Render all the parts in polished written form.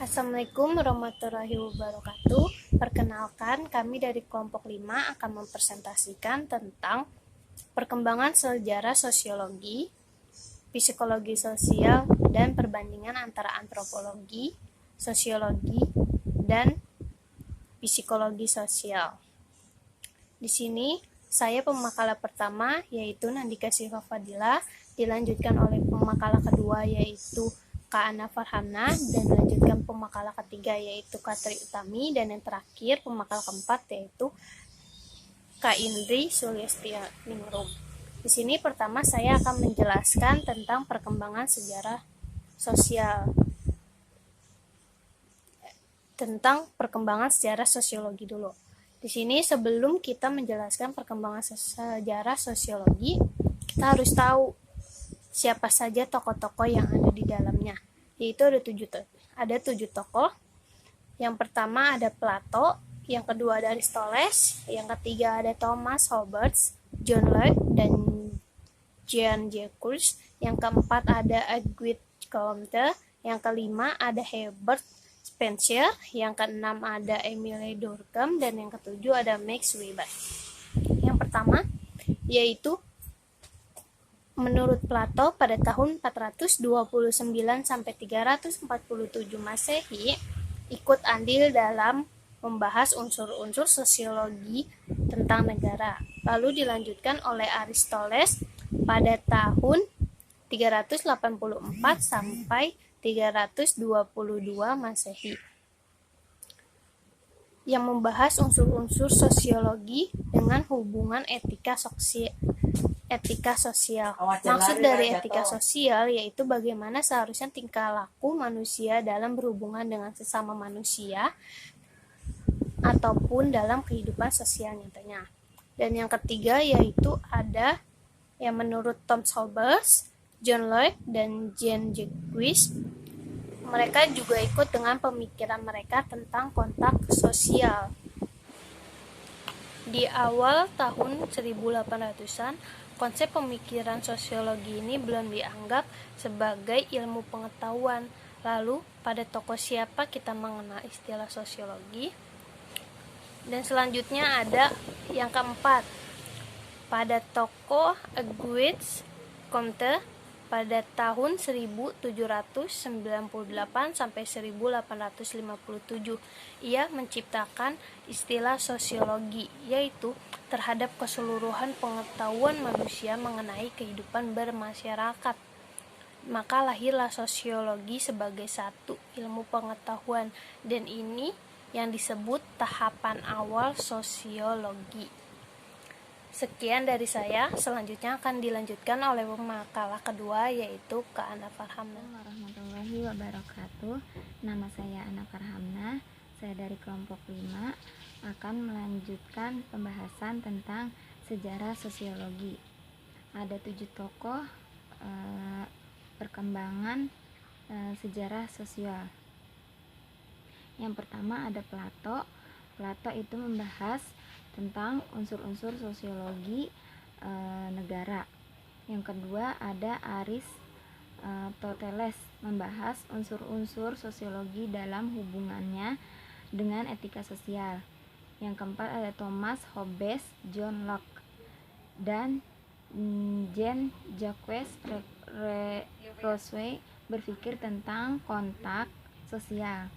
Assalamualaikum warahmatullahi wabarakatuh. Perkenalkan, kami dari kelompok 5 akan mempresentasikan tentang perkembangan sejarah sosiologi, psikologi sosial, dan perbandingan antara antropologi, sosiologi, dan psikologi sosial. Di sini saya pemakalah pertama yaitu Nandika Syifa Fadila, dilanjutkan oleh pemakalah kedua yaitu Kak Ana Farhana, dan dilanjutkan pemakalah ketiga yaitu Kak Tri Utami, dan yang terakhir pemakalah keempat yaitu Kak Indri Sulistianingrum. Di sini pertama saya akan menjelaskan tentang perkembangan sejarah sosial, tentang perkembangan sejarah sosiologi dulu. Di sini sebelum kita menjelaskan perkembangan sejarah sosiologi, kita harus tahu siapa saja tokoh-tokoh yang ada di dalamnya. Yaitu ada tujuh tokoh. Yang pertama ada Plato, yang kedua ada Aristoteles, yang ketiga ada Thomas Hobbes, John Locke, dan Jean Jacques. Yang keempat ada Auguste Comte, yang kelima ada Herbert Spencer, yang keenam ada Emile Durkheim, dan yang ketujuh ada Max Weber. Yang pertama yaitu menurut Plato pada tahun 429 sampai 347 Masehi ikut andil dalam membahas unsur-unsur sosiologi tentang negara. Lalu dilanjutkan oleh Aristoteles pada tahun 384 sampai 322 Masehi yang membahas unsur-unsur sosiologi dengan hubungan etika sosial. Maksud dari etika sosial yaitu bagaimana seharusnya tingkah laku manusia dalam berhubungan dengan sesama manusia ataupun dalam kehidupan sosial nyatanya. Dan yang ketiga yaitu ada yang menurut Thomas Hobbes, John Locke, dan Jean Jacques. Mereka juga ikut dengan pemikiran mereka tentang kontak sosial. Di awal tahun 1800-an, konsep pemikiran sosiologi ini belum dianggap sebagai ilmu pengetahuan. Lalu, pada tokoh siapa kita mengenal istilah sosiologi? Dan selanjutnya ada yang keempat, pada tokoh Auguste Comte pada tahun 1798 sampai 1857. Ia menciptakan istilah sosiologi, yaitu terhadap keseluruhan pengetahuan manusia mengenai kehidupan bermasyarakat. Maka lahirlah sosiologi sebagai satu ilmu pengetahuan, dan ini yang disebut tahapan awal sosiologi. Sekian dari saya, selanjutnya akan dilanjutkan oleh makalah kedua yaitu Kak Ana Farhana. Warahmatullahi wabarakatuh. Nama saya Ana Farhana, saya dari kelompok 5 akan melanjutkan pembahasan tentang sejarah sosiologi. Ada 7 tokoh perkembangan sejarah sosial. Yang pertama ada Plato. Plato itu membahas tentang unsur-unsur sosiologi negara. Yang kedua ada Aristoteles, membahas unsur-unsur sosiologi dalam hubungannya dengan etika sosial. Yang keempat ada Thomas Hobbes, John Locke, dan Jean Jacques Rousseau berpikir tentang kontak sosial.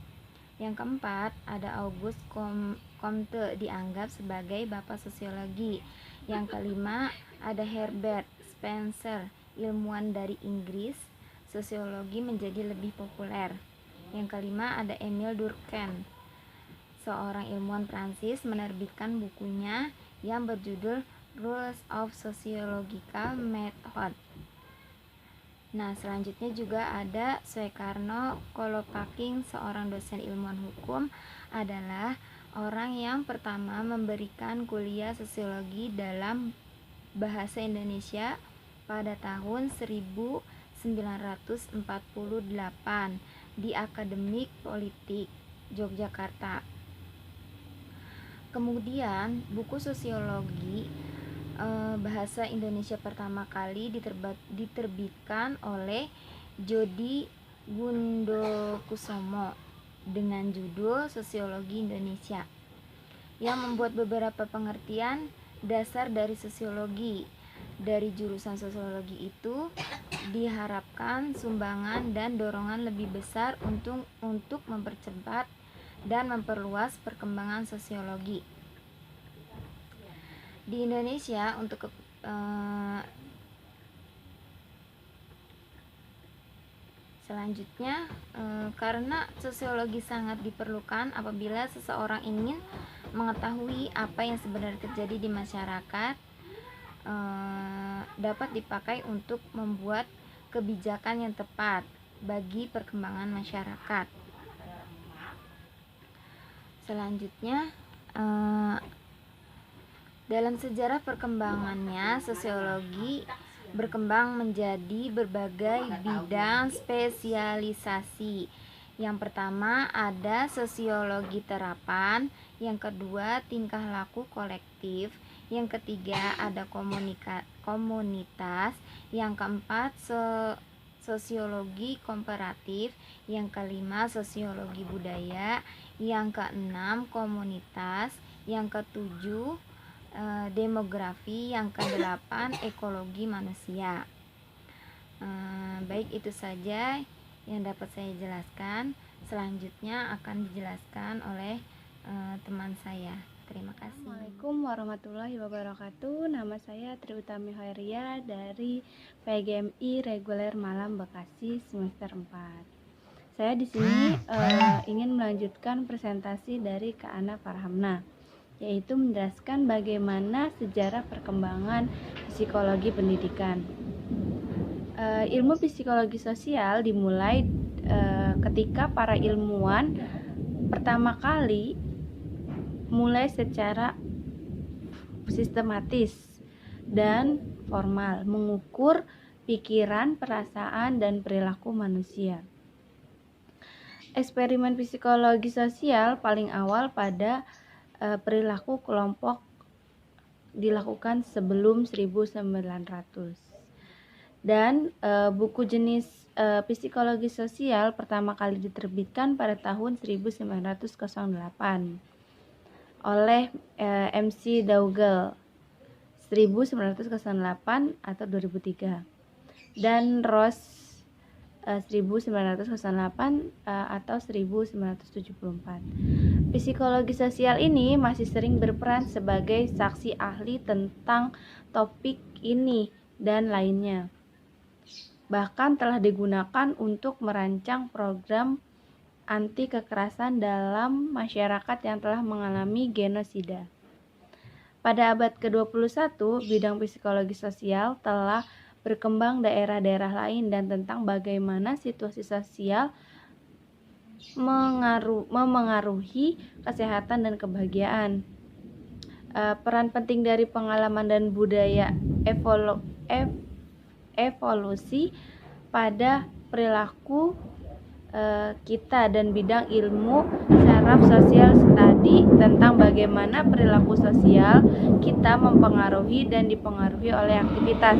Yang keempat ada Auguste Comte, dianggap sebagai bapak sosiologi. Yang kelima ada Herbert Spencer, ilmuwan dari Inggris, sosiologi menjadi lebih populer. Yang kelima ada Emile Durkheim, seorang ilmuwan Prancis, menerbitkan bukunya yang berjudul Rules of Sociological Method. Nah, selanjutnya juga ada Soekarno Kolopaking, seorang dosen ilmuwan hukum, adalah orang yang pertama memberikan kuliah sosiologi dalam bahasa Indonesia pada tahun 1948 di Akademik Politik Yogyakarta. Kemudian buku sosiologi bahasa Indonesia pertama kali diterbitkan oleh Jody Gundokusomo dengan judul Sosiologi Indonesia, yang membuat beberapa pengertian dasar dari sosiologi. Dari jurusan sosiologi itu diharapkan sumbangan dan dorongan lebih besar untuk mempercepat dan memperluas perkembangan sosiologi di Indonesia. Selanjutnya, karena sosiologi sangat diperlukan apabila seseorang ingin mengetahui apa yang sebenarnya terjadi di masyarakat, dapat dipakai untuk membuat kebijakan yang tepat bagi perkembangan masyarakat. Selanjutnya, dalam sejarah perkembangannya, sosiologi berkembang menjadi berbagai bidang spesialisasi. Yang pertama ada sosiologi terapan, yang kedua tingkah laku kolektif, yang ketiga ada komunitas, yang keempat sosiologi komparatif, yang kelima sosiologi budaya, yang keenam komunitas, yang ketujuh demografi, yang kedelapan ekologi manusia. Baik, itu saja yang dapat saya jelaskan. Selanjutnya akan dijelaskan oleh teman saya. Terima kasih. Assalamualaikum warahmatullahi wabarakatuh. Nama saya Tri Utami Hoiria dari PGMI Reguler Malam Bekasi semester 4. Saya di sini ingin melanjutkan presentasi dari Kak Ana Farhamna, yaitu menjelaskan bagaimana sejarah perkembangan psikologi pendidikan. Ilmu psikologi sosial dimulai ketika para ilmuwan pertama kali mulai secara sistematis dan formal mengukur pikiran, perasaan, dan perilaku manusia. Eksperimen psikologi sosial paling awal pada perilaku kelompok dilakukan sebelum 1900, dan buku jenis psikologi sosial pertama kali diterbitkan pada tahun 1908 oleh MC Dougall 1908 atau 2003, dan Ross 1908 atau 1974. Psikologi sosial ini masih sering berperan sebagai saksi ahli tentang topik ini dan lainnya. Bahkan telah digunakan untuk merancang program anti kekerasan dalam masyarakat yang telah mengalami genosida. Pada abad ke-21, bidang psikologi sosial telah berkembang daerah-daerah lain dan tentang bagaimana situasi sosial memengaruhi kesehatan dan kebahagiaan. Peran penting dari pengalaman dan budaya evolusi pada perilaku kita dan bidang ilmu saraf sosial study tentang bagaimana perilaku sosial kita mempengaruhi dan dipengaruhi oleh aktivitas.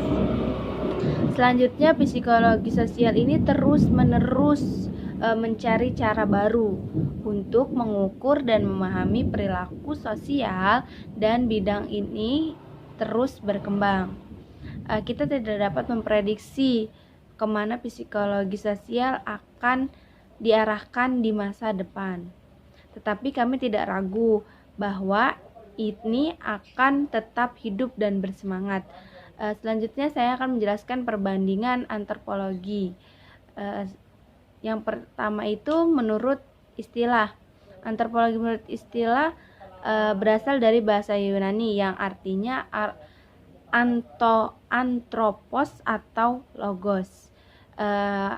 Selanjutnya, psikologi sosial ini terus-menerus mencari cara baru untuk mengukur dan memahami perilaku sosial, dan bidang ini terus berkembang. Kita tidak dapat memprediksi kemana psikologi sosial akan diarahkan di masa depan, tetapi kami tidak ragu bahwa ini akan tetap hidup dan bersemangat. Selanjutnya saya akan menjelaskan perbandingan antropologi. Yang pertama itu menurut istilah. Antropologi menurut istilah berasal dari bahasa Yunani yang artinya antropos atau logos.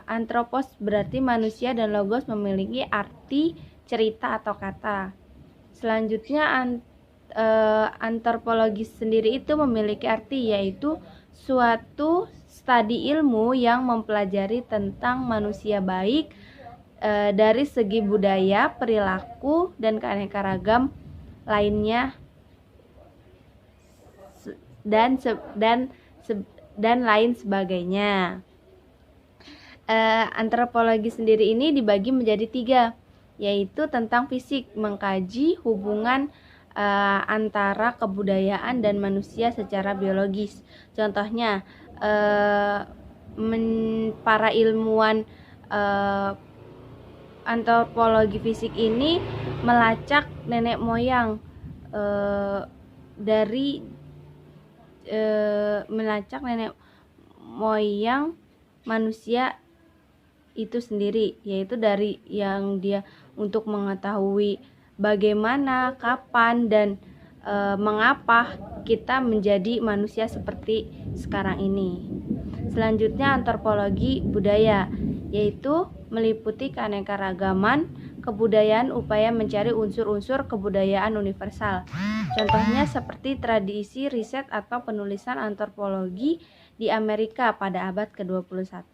Antropos berarti manusia dan logos memiliki arti cerita atau kata. Selanjutnya antropologi sendiri itu memiliki arti, yaitu suatu studi ilmu yang mempelajari tentang manusia baik dari segi budaya, perilaku, dan keanekaragam lainnya dan lain sebagainya. Antropologi sendiri ini dibagi menjadi 3, yaitu tentang fisik, mengkaji hubungan antara kebudayaan dan manusia secara biologis. Contohnya, para ilmuwan antropologi fisik ini melacak nenek moyang melacak nenek moyang manusia itu sendiri, yaitu dari yang dia untuk mengetahui bagaimana, kapan, dan mengapa kita menjadi manusia seperti sekarang ini. Selanjutnya antropologi budaya, yaitu meliputi keanekaragaman kebudayaan, upaya mencari unsur-unsur kebudayaan universal. Contohnya seperti tradisi riset atau penulisan antropologi di Amerika pada abad ke-21.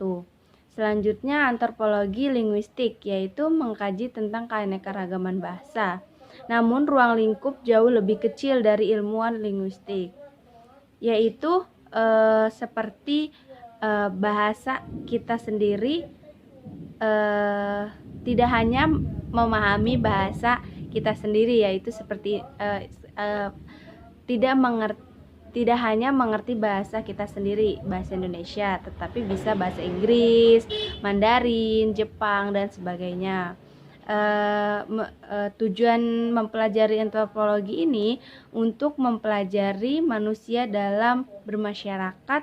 Selanjutnya antropologi linguistik, yaitu mengkaji tentang keanekaragaman bahasa. Namun ruang lingkup jauh lebih kecil dari ilmuwan linguistik, yaitu seperti bahasa kita sendiri, tidak hanya memahami bahasa kita sendiri, yaitu seperti tidak hanya mengerti bahasa kita sendiri, bahasa Indonesia, tetapi bisa bahasa Inggris, Mandarin, Jepang, dan sebagainya. Tujuan mempelajari antropologi ini untuk mempelajari manusia dalam bermasyarakat,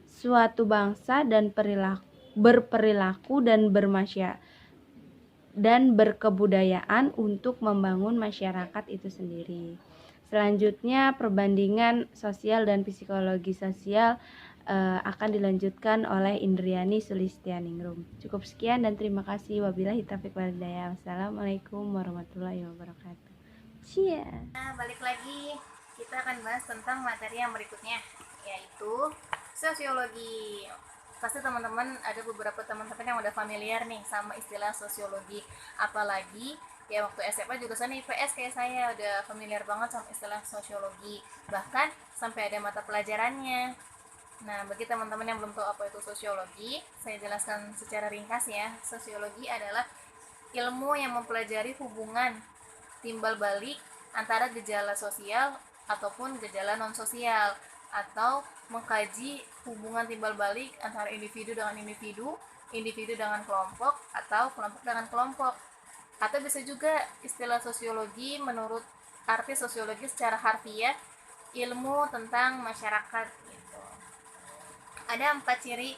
suatu bangsa, dan berperilaku dan berkebudayaan untuk membangun masyarakat itu sendiri. Selanjutnya perbandingan sosial dan psikologi sosial akan dilanjutkan oleh Indriani Sulistianingrum. Cukup sekian dan terima kasih. Wabillahi taufiq wal hidayah. Wassalamualaikum warahmatullahi wabarakatuh. Nah, balik lagi, kita akan bahas tentang materi yang berikutnya, yaitu sosiologi. Pasti teman-teman ada beberapa teman-teman yang udah familiar nih sama istilah sosiologi, apalagi ya waktu SMA jurusan IPS kayak saya udah familiar banget sama istilah sosiologi, bahkan sampai ada mata pelajarannya. Nah, bagi teman-teman yang belum tahu apa itu sosiologi, saya jelaskan secara ringkas ya. Sosiologi adalah ilmu yang mempelajari hubungan timbal balik antara gejala sosial ataupun gejala non sosial, atau mengkaji hubungan timbal balik antara individu dengan individu, individu dengan kelompok, atau kelompok dengan kelompok. Atau bisa juga istilah sosiologi menurut arti sosiologi secara harfiah, ilmu tentang masyarakat gitu. Ada 4 ciri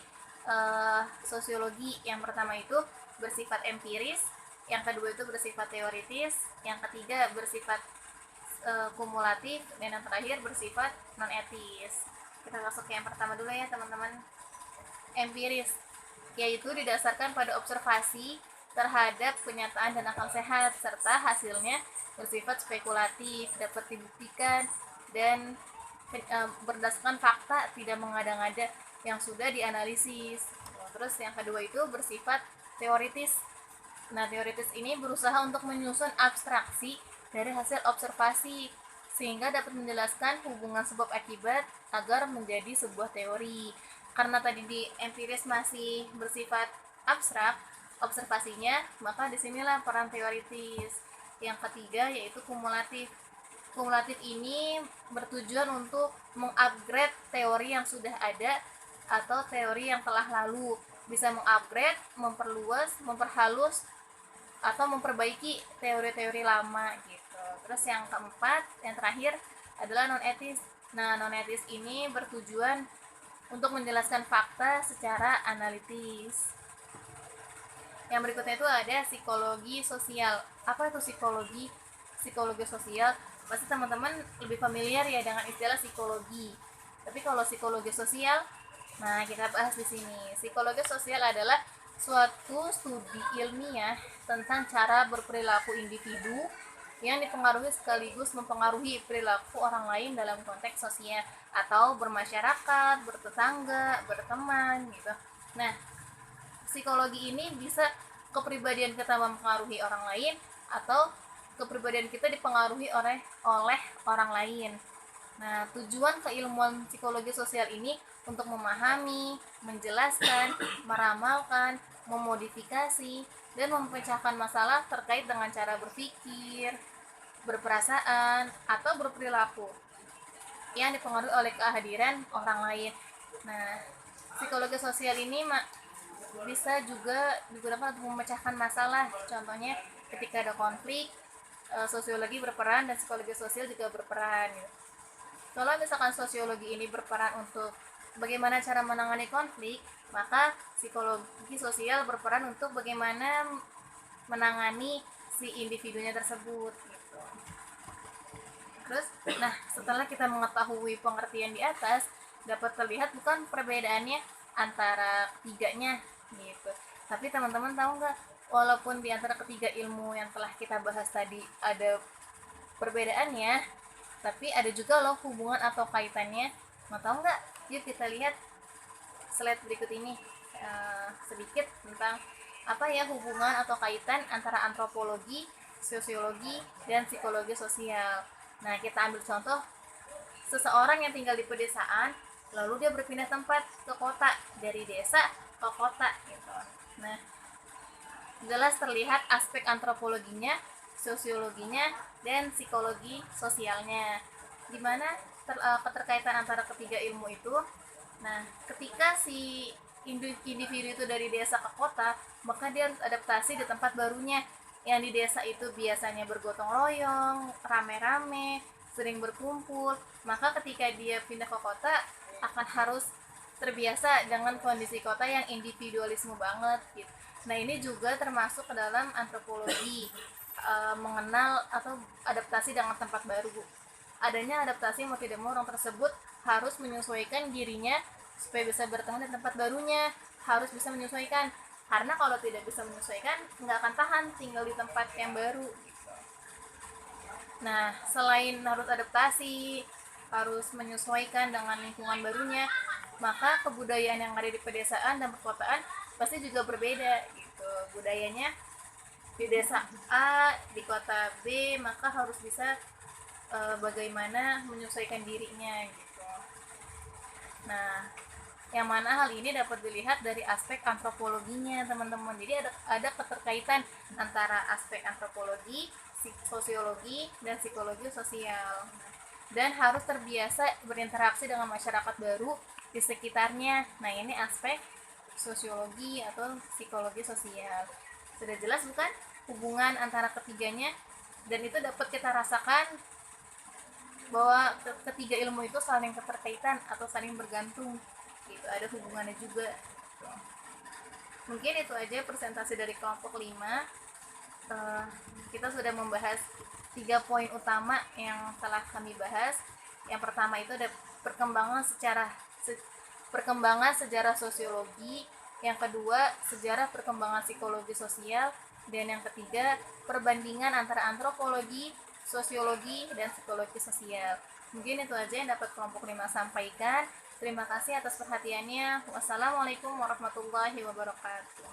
sosiologi. Yang pertama itu bersifat empiris, yang kedua itu bersifat teoritis, yang ketiga bersifat kumulatif, dan yang terakhir bersifat non etis. Kita masuk ke yang pertama dulu ya teman-teman. Empiris, yaitu didasarkan pada observasi terhadap kenyataan dan akal sehat, serta hasilnya bersifat spekulatif, dapat dibuktikan dan berdasarkan fakta, tidak mengada-ngada yang sudah dianalisis. Terus yang kedua itu bersifat teoritis. Nah, teoritis ini berusaha untuk menyusun abstraksi dari hasil observasi sehingga dapat menjelaskan hubungan sebab akibat agar menjadi sebuah teori. Karena tadi di empiris masih bersifat abstrak observasinya, maka disinilah peran teoritis. Yang ketiga yaitu kumulatif. Kumulatif ini bertujuan untuk mengupgrade teori yang sudah ada atau teori yang telah lalu, bisa mengupgrade, memperluas, memperhalus, atau memperbaiki teori-teori lama gitu. Terus yang keempat, yang terakhir adalah non etis. Nah, non etis ini bertujuan untuk menjelaskan fakta secara analitis. Yang berikutnya itu ada psikologi sosial. Apa itu psikologi? Psikologi sosial pasti teman-teman lebih familiar ya dengan istilah psikologi. Tapi kalau psikologi sosial, nah kita bahas di sini. Psikologi sosial adalah suatu studi ilmiah tentang cara berperilaku individu yang dipengaruhi sekaligus mempengaruhi perilaku orang lain dalam konteks sosial atau bermasyarakat, bertetangga, berteman gitu. Nah, psikologi ini bisa kepribadian kita mempengaruhi orang lain atau kepribadian kita dipengaruhi oleh orang lain. Nah, tujuan keilmuan psikologi sosial ini untuk memahami, menjelaskan, meramalkan, memodifikasi, dan memecahkan masalah terkait dengan cara berpikir, berperasaan, atau berperilaku yang dipengaruhi oleh kehadiran orang lain. Nah, psikologi sosial ini bisa juga digunakan untuk memecahkan masalah. Contohnya ketika ada konflik, sosiologi berperan dan psikologi sosial juga berperan. Kalau misalkan sosiologi ini berperan untuk bagaimana cara menangani konflik, maka psikologi sosial berperan untuk bagaimana menangani si individunya tersebut gitu. Terus, nah setelah kita mengetahui pengertian di atas, dapat terlihat bukan perbedaannya antara ketiganya gitu. Tapi teman-teman tahu nggak, walaupun di antara ketiga ilmu yang telah kita bahas tadi ada perbedaannya, tapi ada juga loh hubungan atau kaitannya. Mau tahu nggak? Yuk kita lihat slide berikut ini sedikit tentang apa ya hubungan atau kaitan antara antropologi, sosiologi, dan psikologi sosial. Nah, kita ambil contoh seseorang yang tinggal di pedesaan, lalu dia berpindah tempat ke kota, dari desa ke kota gitu. Nah, jelas terlihat aspek antropologinya, sosiologinya, dan psikologi sosialnya. Dimana keterkaitan antara ketiga ilmu itu. Nah, ketika si individu itu dari desa ke kota, maka dia harus adaptasi di tempat barunya. Yang di desa itu biasanya bergotong royong, rame-rame, sering berkumpul. Maka ketika dia pindah ke kota, akan harus terbiasa dengan kondisi kota yang individualisme banget gitu. Nah, ini juga termasuk ke dalam antropologi, mengenal atau adaptasi dengan tempat baru. Adanya adaptasi mau tidak mau orang tersebut harus menyesuaikan dirinya supaya bisa bertahan di tempat barunya, harus bisa menyesuaikan. Karena kalau tidak bisa menyesuaikan, nggak akan tahan tinggal di tempat yang baru. Nah, selain harus adaptasi, harus menyesuaikan dengan lingkungan barunya, maka kebudayaan yang ada di pedesaan dan perkotaan pasti juga berbeda gitu. Budayanya di desa A, di kota B, maka harus bisa bagaimana menyesuaikan dirinya gitu. Nah, yang mana hal ini dapat dilihat dari aspek antropologinya teman-teman. Jadi ada keterkaitan antara aspek antropologi, sosiologi, dan psikologi sosial. Dan harus terbiasa berinteraksi dengan masyarakat baru di sekitarnya. Nah, ini aspek sosiologi atau psikologi sosial. Sudah jelas bukan hubungan antara ketiganya? Dan itu dapat kita rasakan bahwa ketiga ilmu itu saling keterkaitan atau saling bergantung gitu, ada hubungannya juga. Mungkin itu aja presentasi dari kelompok 5. Kita sudah membahas 3 poin utama yang telah kami bahas. Yang pertama itu ada perkembangan sejarah sosiologi, yang kedua sejarah perkembangan psikologi sosial, dan yang ketiga perbandingan antara antropologi, sosiologi, dan psikologi sosial. Mungkin itu aja yang dapat kelompok 5 sampaikan. Terima kasih atas perhatiannya. Wassalamualaikum warahmatullahi wabarakatuh.